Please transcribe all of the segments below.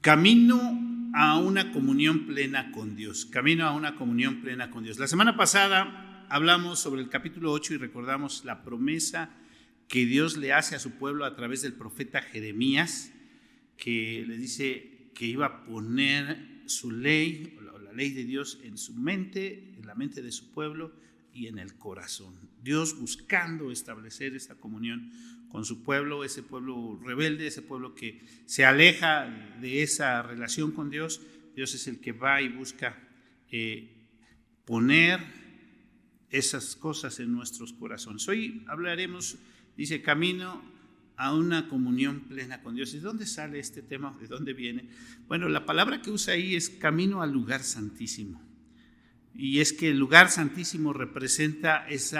Camino a una comunión plena con Dios. Camino a una comunión plena con Dios. La semana pasada hablamos sobre el capítulo 8 y recordamos la promesa que Dios le hace a su pueblo a través del profeta Jeremías, que le dice que iba a poner su ley, la ley de Dios, en su mente, en la mente de su pueblo y en el corazón. Dios buscando establecer esa comunión con su pueblo, ese pueblo rebelde, ese pueblo que se aleja de esa relación con Dios. Dios es el que va y busca poner esas cosas en nuestros corazones. Hoy hablaremos, dice, camino a una comunión plena con Dios. ¿Y de dónde sale este tema? ¿De dónde viene? Bueno, la palabra que usa ahí es camino al lugar santísimo. Y es que el lugar santísimo representa es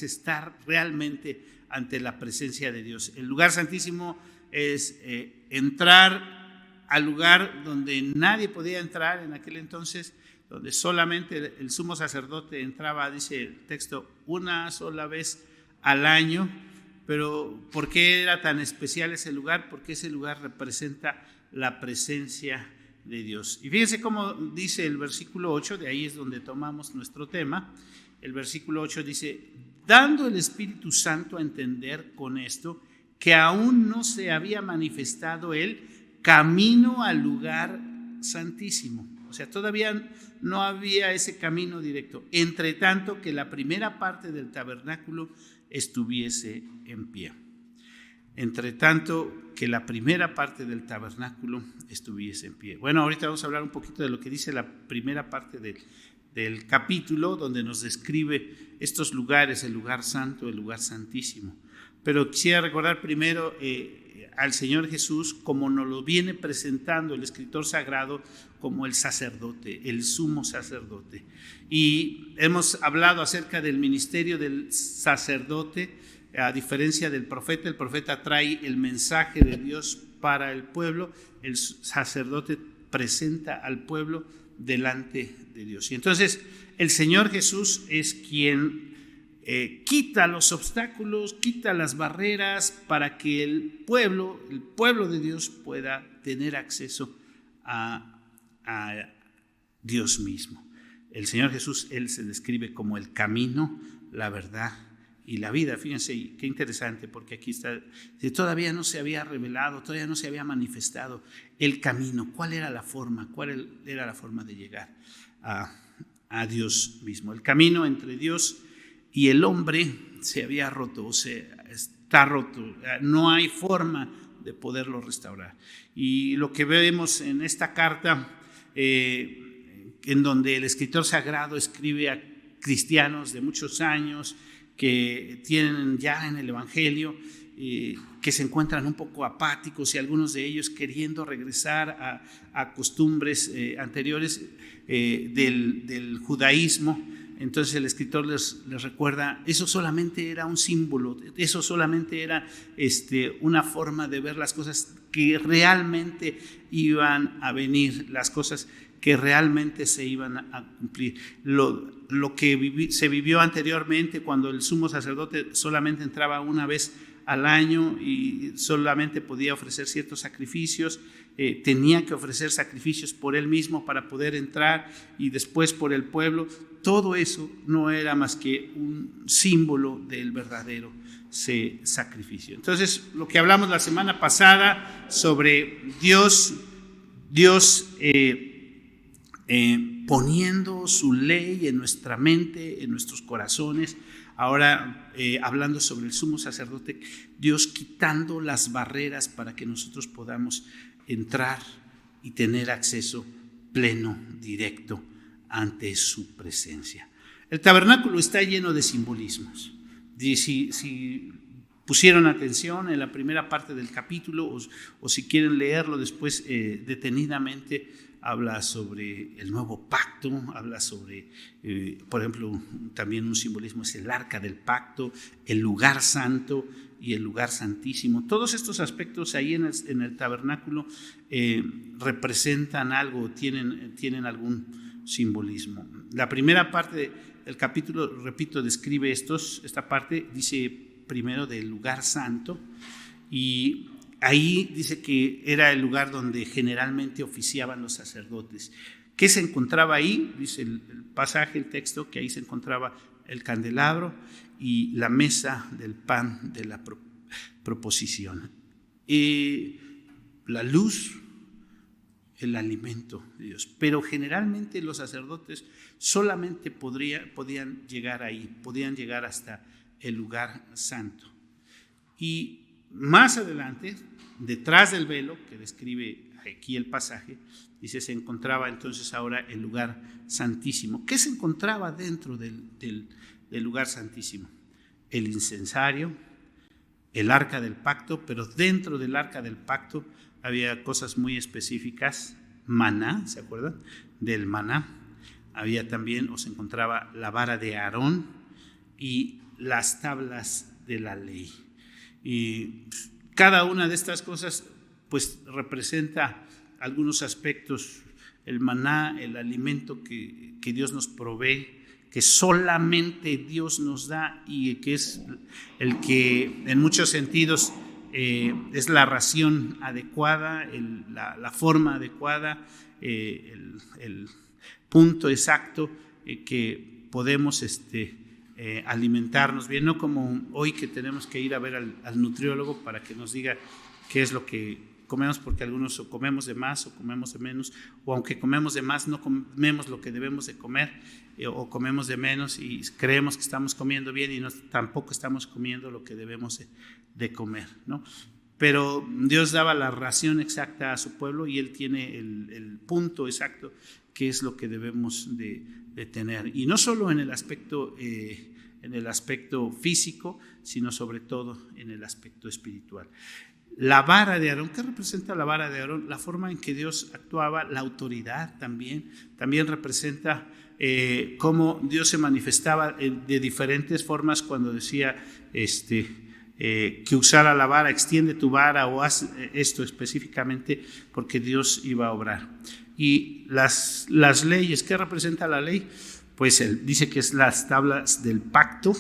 estar realmente ante la presencia de Dios. El lugar santísimo es entrar al lugar donde nadie podía entrar en aquel entonces, donde solamente el sumo sacerdote entraba, dice el texto, una sola vez al año. Pero ¿por qué era tan especial ese lugar? Porque ese lugar representa la presencia de Dios. Y fíjense cómo dice el versículo 8, de ahí es donde tomamos nuestro tema. El versículo 8 dice: dando el Espíritu Santo a entender con esto que aún no se había manifestado el camino al lugar santísimo. O sea, todavía no había ese camino directo, entre tanto que la primera parte del tabernáculo estuviese en pie. Entre tanto que la primera parte del tabernáculo estuviese en pie. Bueno, ahorita vamos a hablar un poquito de lo que dice la primera parte del capítulo, donde nos describe estos lugares, el lugar santo, el lugar santísimo. Pero quisiera recordar primero al Señor Jesús como nos lo viene presentando el escritor sagrado como el sacerdote, el sumo sacerdote. Y hemos hablado acerca del ministerio del sacerdote. A diferencia del profeta, el profeta trae el mensaje de Dios para el pueblo, el sacerdote presenta al pueblo delante de Dios. Y entonces el Señor Jesús es quien quita los obstáculos, quita las barreras para que el pueblo de Dios pueda tener acceso a Dios mismo. El Señor Jesús, Él se describe como el camino, la verdad y la vida. Fíjense qué interesante, porque aquí está, todavía no se había revelado, todavía no se había manifestado el camino. ¿Cuál era la forma? ¿Cuál era la forma de llegar a Dios mismo? El camino entre Dios y el hombre se había roto, o sea, está roto. No hay forma de poderlo restaurar. Y lo que vemos en esta carta, en donde el escritor sagrado escribe a cristianos de muchos años que tienen ya en el Evangelio, que se encuentran un poco apáticos y algunos de ellos queriendo regresar a costumbres anteriores del judaísmo. Entonces el escritor les recuerda, eso solamente era un símbolo, eso solamente era una forma de ver las cosas que realmente iban a venir, las cosas que realmente se iban a cumplir. Lo que se vivió anteriormente, cuando el sumo sacerdote solamente entraba una vez al año y solamente podía ofrecer ciertos sacrificios, tenía que ofrecer sacrificios por él mismo para poder entrar y después por el pueblo. Todo eso no era más que un símbolo del verdadero sacrificio. Entonces, lo que hablamos la semana pasada sobre Dios poniendo su ley en nuestra mente, en nuestros corazones. Ahora hablando sobre el sumo sacerdote, Dios quitando las barreras para que nosotros podamos entrar y tener acceso pleno, directo ante su presencia. El tabernáculo está lleno de simbolismos. Si pusieron atención en la primera parte del capítulo o si quieren leerlo después detenidamente, habla sobre el nuevo pacto, habla sobre, por ejemplo, también un simbolismo es el arca del pacto, el lugar santo y el lugar santísimo. Todos estos aspectos ahí en el tabernáculo representan algo, tienen algún simbolismo. La primera parte del capítulo, repito, describe esta parte, dice primero del lugar santo, y ahí dice que era el lugar donde generalmente oficiaban los sacerdotes. ¿Qué se encontraba ahí? Dice el pasaje, el texto, que ahí se encontraba el candelabro y la mesa del pan de la proposición. La luz, el alimento de Dios. Pero generalmente los sacerdotes solamente podían llegar ahí, podían llegar hasta el lugar santo. Y más adelante, detrás del velo, que describe aquí el pasaje, dice, se encontraba entonces ahora el lugar santísimo. ¿Qué se encontraba dentro del lugar santísimo? El incensario, el arca del pacto, pero dentro del arca del pacto había cosas muy específicas. Maná, ¿se acuerdan? Del maná. Había también, o se encontraba la vara de Aarón y las tablas de la ley. Y cada una de estas cosas pues representa algunos aspectos. El maná, el alimento que Dios nos provee, que solamente Dios nos da y que es el que en muchos sentidos es la ración adecuada, la forma adecuada, el punto exacto que podemos alimentarnos bien, no como hoy que tenemos que ir a ver al nutriólogo para que nos diga qué es lo que comemos, porque algunos o comemos de más o comemos de menos, o aunque comemos de más no comemos lo que debemos de comer, o comemos de menos y creemos que estamos comiendo bien y tampoco estamos comiendo lo que debemos de comer, ¿no? Pero Dios daba la ración exacta a su pueblo y Él tiene el punto exacto que es lo que debemos de tener, y no solo en el aspecto físico, sino sobre todo en el aspecto espiritual. La vara de Aarón, ¿qué representa la vara de Aarón? La forma en que Dios actuaba, la autoridad también representa cómo Dios se manifestaba de diferentes formas cuando decía que usara la vara, extiende tu vara o haz esto específicamente, porque Dios iba a obrar. Y las leyes, ¿qué representa la ley? Pues él dice que es las tablas del pacto,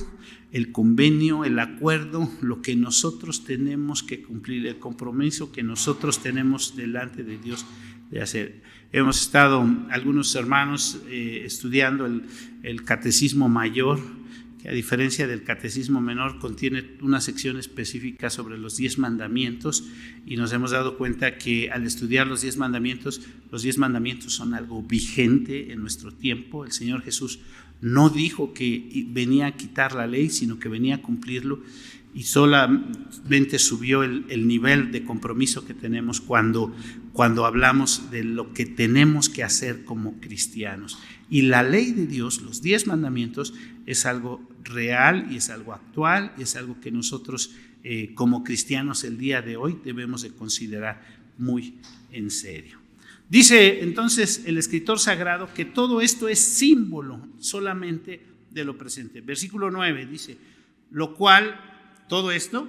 el convenio, el acuerdo, lo que nosotros tenemos que cumplir, el compromiso que nosotros tenemos delante de Dios de hacer. Hemos estado algunos hermanos estudiando el catecismo mayor, que a diferencia del catecismo menor contiene una sección específica sobre los 10 mandamientos, y nos hemos dado cuenta que al estudiar los 10 mandamientos son algo vigente en nuestro tiempo. El Señor Jesús no dijo que venía a quitar la ley, sino que venía a cumplirlo, y solamente subió el nivel de compromiso que tenemos cuando hablamos de lo que tenemos que hacer como cristianos. Y la ley de Dios, los 10 mandamientos, es algo real y es algo actual y es algo que nosotros como cristianos el día de hoy debemos de considerar muy en serio. Dice entonces el escritor sagrado que todo esto es símbolo solamente de lo presente. Versículo 9 dice, lo cual, todo esto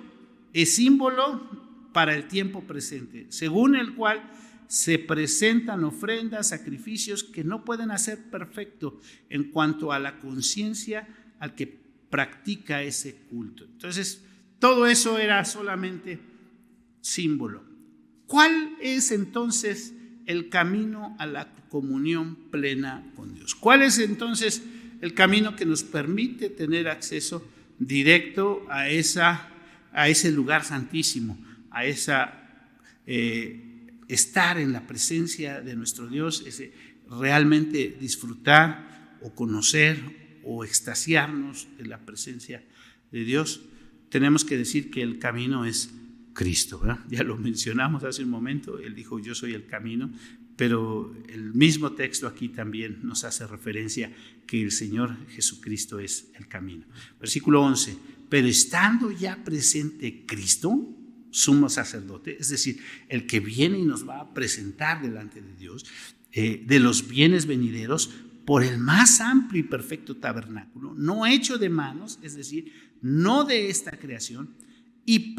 es símbolo para el tiempo presente, según el cual se presentan ofrendas, sacrificios que no pueden hacer perfecto en cuanto a la conciencia al que practica ese culto. Entonces, todo eso era solamente símbolo. ¿Cuál es entonces el camino a la comunión plena con Dios? ¿Cuál es entonces el camino que nos permite tener acceso directo a ese lugar santísimo, a estar en la presencia de nuestro Dios, ese realmente disfrutar o conocer o extasiarnos de la presencia de Dios? Tenemos que decir que el camino es Cristo, ¿verdad? Ya lo mencionamos hace un momento, Él dijo, yo soy el camino, pero el mismo texto aquí también nos hace referencia que el Señor Jesucristo es el camino. Versículo 11, pero estando ya presente Cristo, sumo sacerdote, es decir, el que viene y nos va a presentar delante de Dios, de los bienes venideros, por el más amplio y perfecto tabernáculo, no hecho de manos, es decir, no de esta creación, y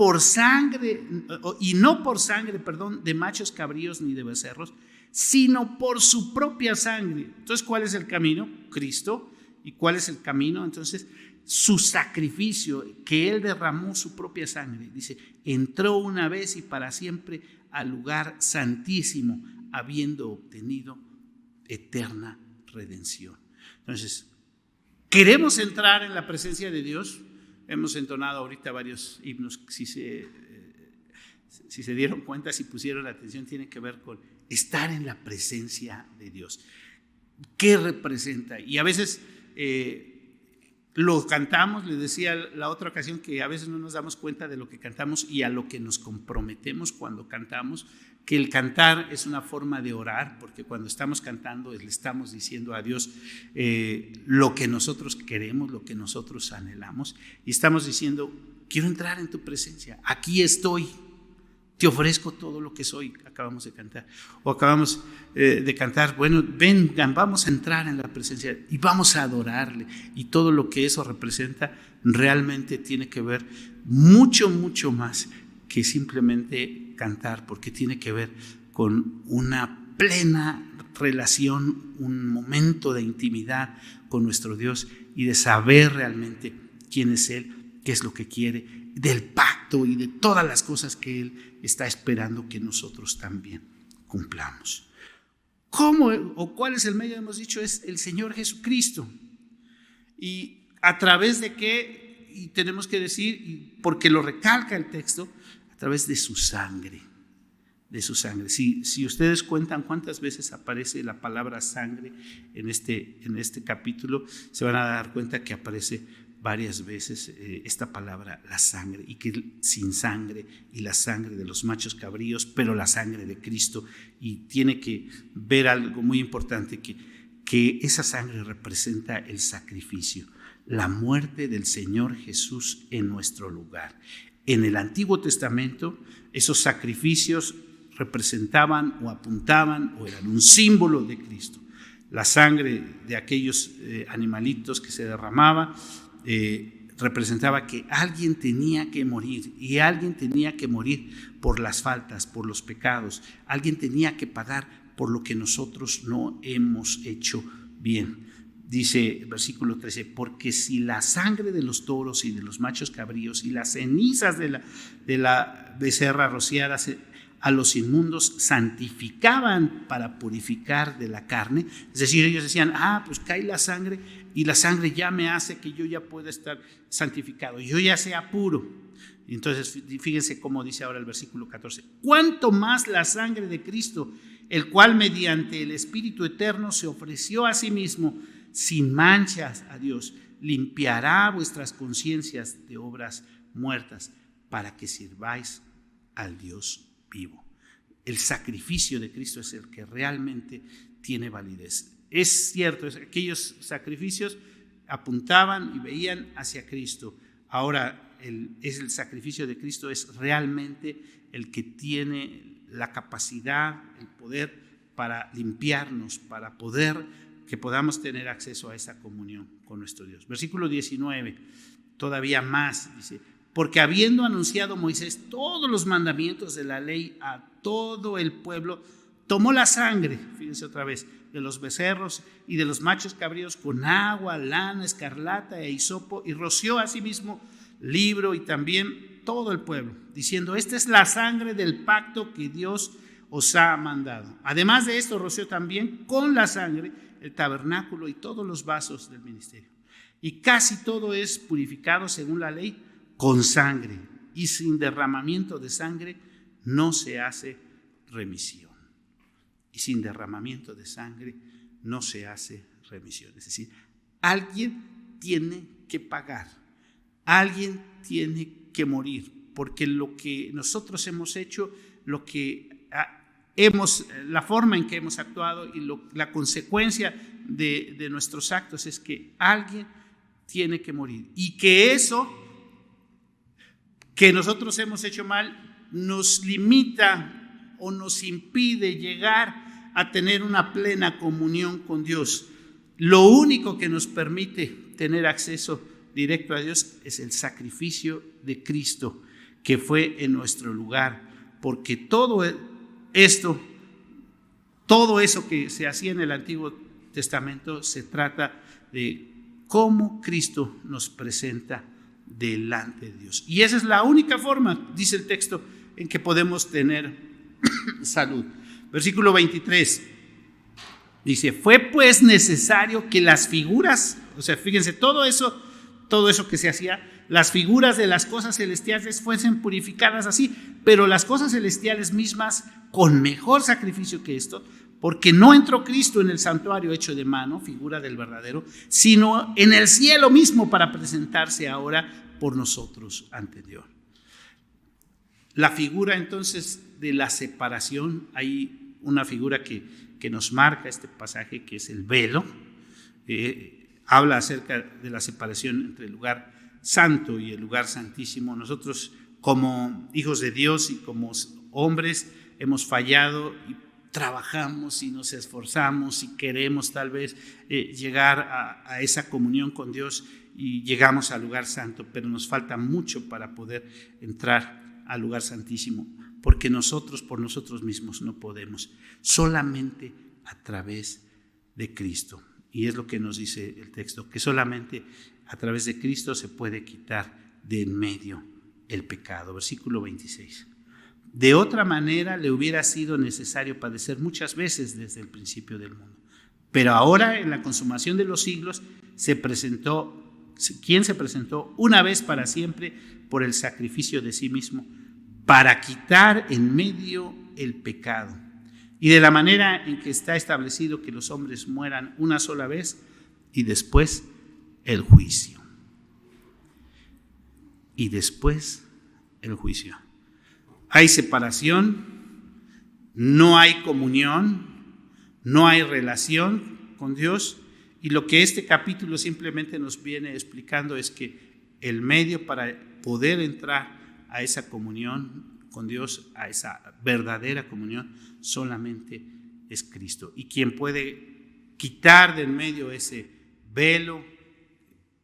no por sangre, de machos cabríos ni de becerros, sino por su propia sangre. Entonces, ¿cuál es el camino? Cristo. ¿Y cuál es el camino? Entonces, su sacrificio, que Él derramó su propia sangre. Dice, entró una vez y para siempre al lugar santísimo, habiendo obtenido eterna redención. Entonces, ¿queremos entrar en la presencia de Dios? Hemos entonado ahorita varios himnos, si se dieron cuenta, si pusieron atención, tiene que ver con estar en la presencia de Dios. ¿Qué representa? Y a veces lo cantamos, les decía la otra ocasión que a veces no nos damos cuenta de lo que cantamos y a lo que nos comprometemos cuando cantamos, que el cantar es una forma de orar, porque cuando estamos cantando le estamos diciendo a Dios lo que nosotros queremos, lo que nosotros anhelamos, y estamos diciendo, quiero entrar en tu presencia, aquí estoy, te ofrezco todo lo que soy. Acabamos de cantar, o acabamos de cantar, bueno, vengan, vamos a entrar en la presencia y vamos a adorarle, y todo lo que eso representa realmente tiene que ver mucho, mucho más que simplemente cantar, porque tiene que ver con una plena relación, un momento de intimidad con nuestro Dios y de saber realmente quién es Él, qué es lo que quiere, del pacto y de todas las cosas que Él está esperando que nosotros también cumplamos. ¿Cómo o cuál es el medio? Hemos dicho, es el Señor Jesucristo. ¿Y a través de qué? Y tenemos que decir, porque lo recalca el texto, a través de su sangre. De su sangre. Si ustedes cuentan cuántas veces aparece la palabra sangre en este capítulo, se van a dar cuenta que aparece varias veces esta palabra, la sangre, y que sin sangre, y la sangre de los machos cabríos, pero la sangre de Cristo. Y tiene que ver algo muy importante, que esa sangre representa el sacrificio, la muerte del Señor Jesús en nuestro lugar. En el Antiguo Testamento, esos sacrificios representaban o apuntaban o eran un símbolo de Cristo. La sangre de aquellos animalitos que se derramaba representaba que alguien tenía que morir, y alguien tenía que morir por las faltas, por los pecados. Alguien tenía que pagar por lo que nosotros no hemos hecho bien. Dice el versículo 13, porque si la sangre de los toros y de los machos cabríos y las cenizas de la becerra rociadas a los inmundos santificaban para purificar de la carne, es decir, ellos decían, pues cae la sangre y la sangre ya me hace que yo ya pueda estar santificado, yo ya sea puro. Entonces fíjense cómo dice ahora el versículo 14, cuánto más la sangre de Cristo, el cual mediante el Espíritu Eterno se ofreció a sí mismo sin manchas a Dios, limpiará vuestras conciencias de obras muertas para que sirváis al Dios vivo. El sacrificio de Cristo es el que realmente tiene validez. Es cierto, aquellos sacrificios apuntaban y veían hacia Cristo. Ahora el sacrificio de Cristo es realmente el que tiene la capacidad, el poder para limpiarnos, para que podamos tener acceso a esa comunión con nuestro Dios. Versículo 19, todavía más, dice, porque habiendo anunciado Moisés todos los mandamientos de la ley a todo el pueblo, tomó la sangre, fíjense otra vez, de los becerros y de los machos cabríos con agua, lana, escarlata e hisopo, y roció a sí mismo libro y también todo el pueblo, diciendo, esta es la sangre del pacto que Dios os ha mandado. Además de esto, roció también con la sangre el tabernáculo y todos los vasos del ministerio. Y casi todo es purificado según la ley con sangre, y sin derramamiento de sangre no se hace remisión. Y sin derramamiento de sangre no se hace remisión. Es decir, alguien tiene que pagar, alguien tiene que morir, porque lo que nosotros hemos hecho, la forma en que hemos actuado y la consecuencia de nuestros actos es que alguien tiene que morir, y que eso que nosotros hemos hecho mal nos limita o nos impide llegar a tener una plena comunión con Dios. Lo único que nos permite tener acceso directo a Dios es el sacrificio de Cristo, que fue en nuestro lugar, porque todo eso que se hacía en el Antiguo Testamento se trata de cómo Cristo nos presenta delante de Dios. Y esa es la única forma, dice el texto, en que podemos tener salud. Versículo 23 dice: fue pues necesario que las figuras, o sea, fíjense, todo eso que se hacía, las figuras de las cosas celestiales fuesen purificadas así, pero las cosas celestiales mismas con mejor sacrificio que esto, porque no entró Cristo en el santuario hecho de mano, figura del verdadero, sino en el cielo mismo para presentarse ahora por nosotros ante Dios. La figura entonces de la separación, hay una figura que nos marca este pasaje, que es el velo. Habla acerca de la separación entre el lugar santo y el lugar santísimo. Nosotros, como hijos de Dios y como hombres, hemos fallado y trabajamos y nos esforzamos y queremos tal vez llegar a esa comunión con Dios y llegamos al lugar santo, pero nos falta mucho para poder entrar al lugar santísimo, porque nosotros por nosotros mismos no podemos, solamente a través de Cristo. Y es lo que nos dice el texto, que solamente a través de Cristo se puede quitar de en medio el pecado. Versículo 26. De otra manera le hubiera sido necesario padecer muchas veces desde el principio del mundo. Pero ahora, en la consumación de los siglos, ¿quién se presentó una vez para siempre por el sacrificio de sí mismo, para quitar en medio el pecado? Y de la manera en que está establecido que los hombres mueran una sola vez y después el juicio. Y después el juicio. Hay separación, no hay comunión, no hay relación con Dios, y lo que este capítulo simplemente nos viene explicando es que el medio para poder entrar a esa comunión con Dios, a esa verdadera comunión, solamente es Cristo. Y quien puede quitar de en medio ese velo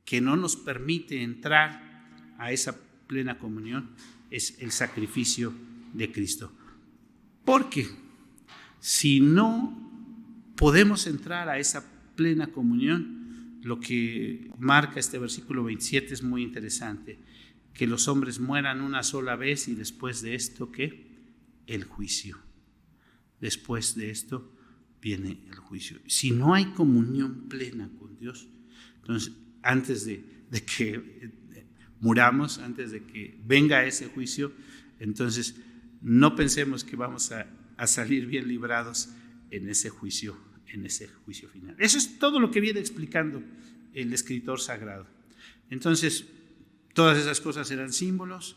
que no nos permite entrar a esa plena comunión es el sacrificio de Cristo. Porque si no podemos entrar a esa plena comunión, lo que marca este versículo 27 es muy interesante, que los hombres mueran una sola vez y después de esto, ¿qué? El juicio. Después de esto viene el juicio. Si no hay comunión plena con Dios, entonces antes de que muramos, antes de que venga ese juicio, entonces no pensemos que vamos a salir bien librados en ese juicio final. Eso es todo lo que viene explicando el escritor sagrado. Entonces, todas esas cosas eran símbolos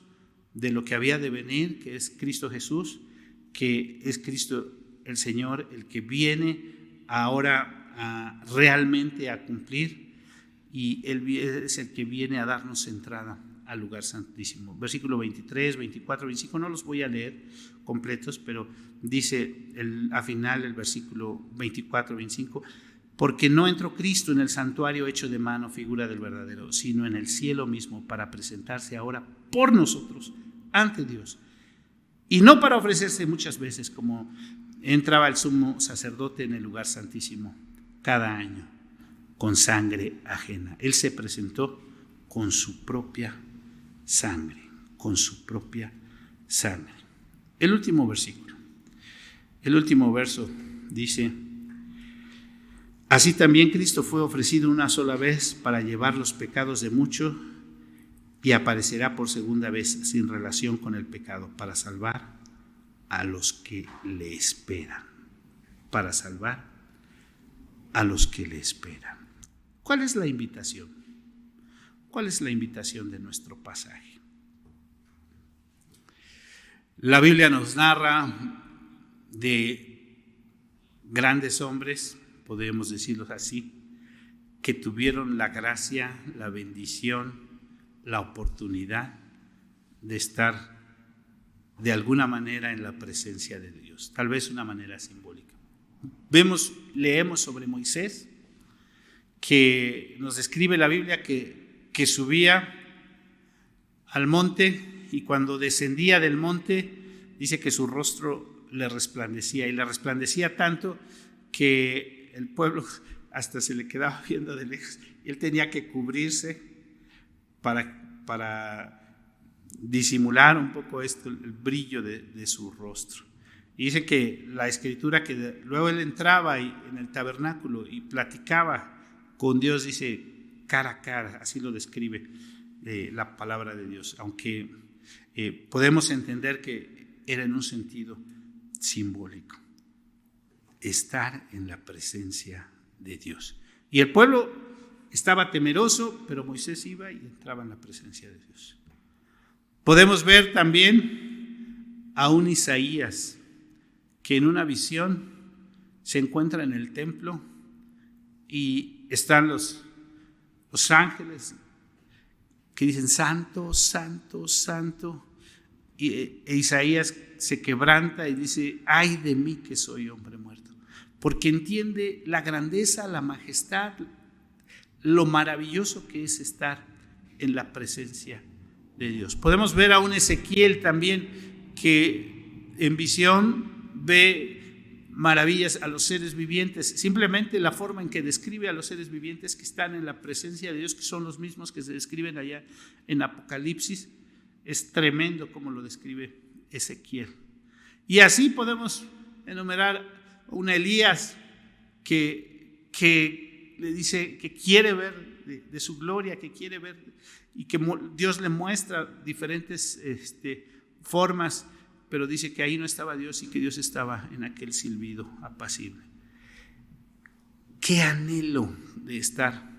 de lo que había de venir, que es Cristo Jesús, que es Cristo el Señor, el que viene ahora realmente a cumplir, y Él es el que viene a darnos entrada al lugar santísimo. Versículo 23, 24, 25, no los voy a leer completos, pero dice al final el versículo 24, 25, porque no entró Cristo en el santuario hecho de mano, figura del verdadero, sino en el cielo mismo para presentarse ahora por nosotros ante Dios. Y no para ofrecerse muchas veces como entraba el sumo sacerdote en el lugar santísimo cada año con sangre ajena. Él se presentó con su propia sangre, con su propia sangre. El último versículo, el último verso dice: así también Cristo fue ofrecido una sola vez para llevar los pecados de muchos y aparecerá por segunda vez sin relación con el pecado para salvar a los que le esperan. Para salvar a los que le esperan. ¿Cuál es la invitación? ¿Cuál es la invitación de nuestro pasaje? La Biblia nos narra de grandes hombres, podemos decirlo así, que tuvieron la gracia, la bendición, la oportunidad de estar de alguna manera en la presencia de Dios, tal vez una manera simbólica. Leemos sobre Moisés, que nos describe la Biblia que subía al monte y cuando descendía del monte dice que su rostro le resplandecía, y le resplandecía tanto que el pueblo hasta se le quedaba viendo de lejos. Él tenía que cubrirse para disimular un poco esto, el brillo de su rostro. Y dice que la escritura, que luego él entraba en el tabernáculo y platicaba con Dios, dice cara a cara, así lo describe la palabra de Dios, aunque podemos entender que era en un sentido simbólico. Estar en la presencia de Dios. Y el pueblo estaba temeroso, pero Moisés iba y entraba en la presencia de Dios. Podemos ver también a un Isaías que en una visión se encuentra en el templo y están los ángeles que dicen santo, santo, santo, e Isaías se quebranta y dice: ay de mí que soy hombre muerto, porque entiende la grandeza, la majestad, lo maravilloso que es estar en la presencia de Dios. Podemos ver a un Ezequiel también que en visión ve maravillas a los seres vivientes, simplemente la forma en que describe a los seres vivientes que están en la presencia de Dios, que son los mismos que se describen allá en Apocalipsis, es tremendo como lo describe Ezequiel. Y así podemos enumerar a un Elías que le dice que quiere ver de su gloria, que quiere ver, y que Dios le muestra diferentes formas, pero dice que ahí no estaba Dios y que Dios estaba en aquel silbido apacible. Qué anhelo de estar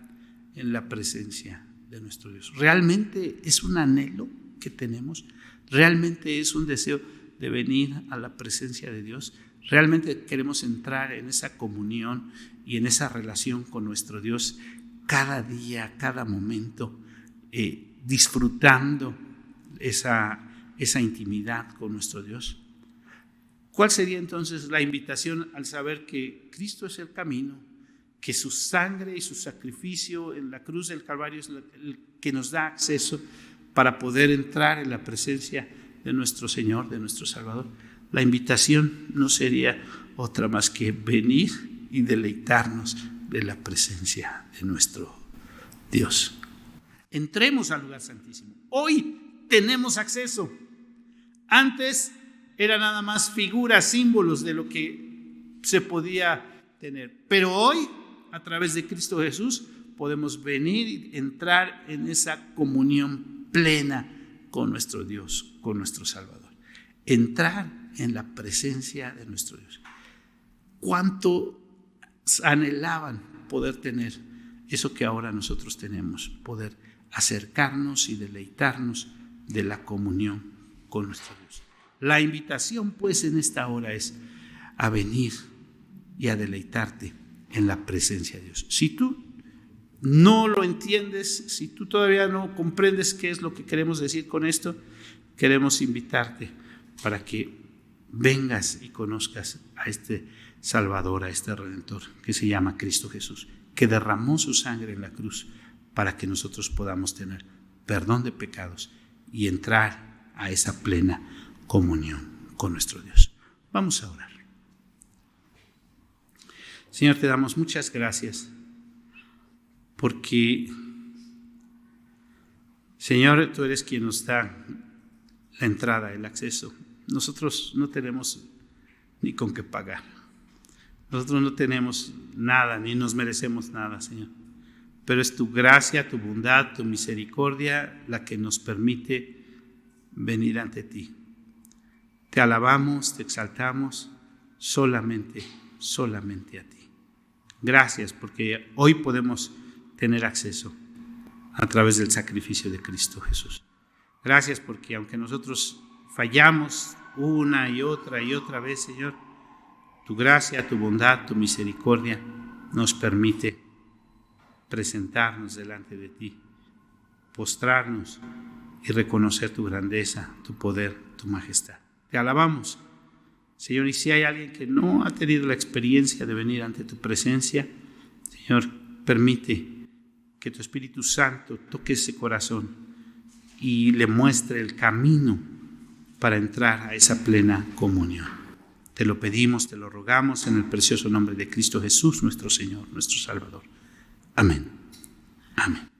en la presencia de nuestro Dios. ¿Realmente es un anhelo que tenemos? ¿Realmente es un deseo de venir a la presencia de Dios? ¿Realmente queremos entrar en esa comunión y en esa relación con nuestro Dios cada día, cada momento, disfrutando esa intimidad con nuestro Dios? ¿Cuál sería entonces la invitación al saber que Cristo es el camino, que su sangre y su sacrificio en la cruz del Calvario es el que nos da acceso para poder entrar en la presencia de nuestro Señor, de nuestro Salvador? La invitación no sería otra más que venir y deleitarnos de la presencia de nuestro Dios. Entremos al lugar santísimo. Hoy tenemos acceso. Antes era nada más figuras, símbolos de lo que se podía tener. Pero hoy, a través de Cristo Jesús, podemos venir y entrar en esa comunión plena con nuestro Dios, con nuestro Salvador. Entrar en la presencia de nuestro Dios. ¿Cuánto anhelaban poder tener eso que ahora nosotros tenemos? Poder acercarnos y deleitarnos de la comunión con nuestro Dios. La invitación pues en esta hora es a venir y a deleitarte en la presencia de Dios. Si tú no lo entiendes, si tú todavía no comprendes qué es lo que queremos decir con esto, queremos invitarte para que vengas y conozcas a este Salvador, a este Redentor que se llama Cristo Jesús, que derramó su sangre en la cruz para que nosotros podamos tener perdón de pecados y entrar a esa plena comunión con nuestro Dios. Vamos a orar. Señor, te damos muchas gracias porque, Señor, tú eres quien nos da la entrada, el acceso. Nosotros no tenemos ni con qué pagar. Nosotros no tenemos nada, ni nos merecemos nada, Señor. Pero es tu gracia, tu bondad, tu misericordia la que nos permite venir ante ti. Te alabamos, te exaltamos solamente a ti. Gracias porque hoy podemos tener acceso a través del sacrificio de Cristo Jesús. Gracias porque aunque nosotros fallamos una y otra vez, Señor, tu gracia, tu bondad, tu misericordia nos permite presentarnos delante de ti, postrarnos y reconocer tu grandeza, tu poder, tu majestad. Te alabamos, Señor, y si hay alguien que no ha tenido la experiencia de venir ante tu presencia, Señor, permite que tu Espíritu Santo toque ese corazón y le muestre el camino para entrar a esa plena comunión. Te lo pedimos, te lo rogamos en el precioso nombre de Cristo Jesús, nuestro Señor, nuestro Salvador. Amén. Amén.